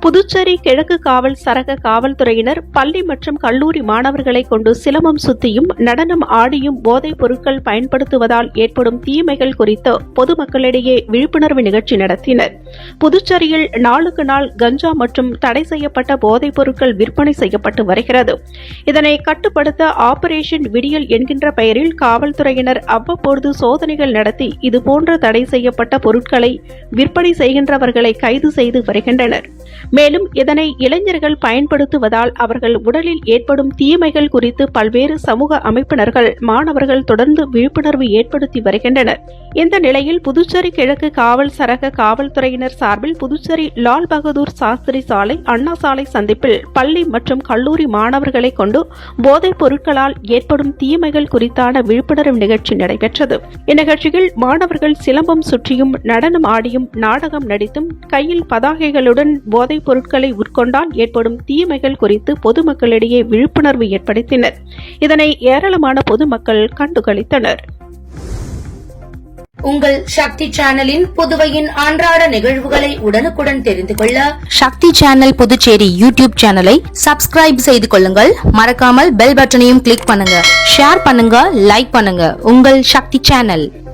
புதுச்சேரி கிழக்கு காவல் சரக காவல்துறையினர் பள்ளி மற்றும் கல்லூரி மாணவர்களை கொண்டு சிலம்பம் சுத்தியும் நடனம் ஆடியும் போதைப் பொருட்கள் பயன்படுத்துவதால் ஏற்படும் தீமைகள் குறித்து பொதுமக்களிடையே விழிப்புணர்வு நிகழ்ச்சி நடத்தினர். புதுச்சேரியில் நாளுக்கு நாள் கஞ்சா மற்றும் தடை செய்யப்பட்ட போதைப் பொருட்கள் விற்பனை செய்யப்பட்டு வருகிறது. இதனை கட்டுப்படுத்த ஆபரேஷன் விடியல் என்கின்ற பெயரில் காவல்துறையினர் அவ்வப்பொழுது சோதனைகள் நடத்தி இதுபோன்ற தடை செய்யப்பட்ட பொருட்களை விற்பனை செய்கின்றவர்களை கைது செய்து வருகின்றனர். மேலும் இதனை இளைஞர்கள் பயன்படுத்துவதால் அவர்கள் உடலில் ஏற்படும் தீமைகள் குறித்து பல்வேறு சமூக அமைப்பினர்கள் மாணவர்கள் தொடர்ந்து விழிப்புணர்வு ஏற்படுத்தி வருகின்றனர். இந்த நிலையில் புதுச்சேரி கிழக்கு காவல் சரக காவல்துறையினர் சார்பில் புதுச்சேரி லால் பகதூர் சாஸ்திரி சாலை அண்ணா சாலை சந்திப்பில் பள்ளி மற்றும் கல்லூரி மாணவர்களை கொண்டு போதைப் பொருட்களால் ஏற்படும் தீமைகள் குறித்தான விழிப்புணர்வு நிகழ்ச்சி நடைபெற்றது. இந்நிகழ்ச்சியில் மாணவர்கள் சிலம்பம் சுற்றியும் நடனம் ஆடியும் நாடகம் நடித்தும் கையில் பதாகைகளுடன் போதைப் பொருட்களை உட்கொண்டால் ஏற்படும் தீமைகள் குறித்து பொதுமக்களிடையே விழிப்புணர்வு ஏற்படுத்தினர். இதனை ஏராளமான பொதுமக்கள் கண்டுகளித்தனர். உங்கள் சக்தி சேனலின் புதுவையின் அன்றாட நிகழ்வுகளை உடனுக்குடன் தெரிந்து கொள்ள சக்தி சேனல் புதுச்சேரி யூடியூப் சேனலை சப்ஸ்கிரைப் செய்து கொள்ளுங்கள். மறக்காமல் பெல் பட்டனையும் கிளிக் பண்ணுங்க. ஷேர் பண்ணுங்க, லைக் பண்ணுங்க. உங்கள் சக்தி சேனல்.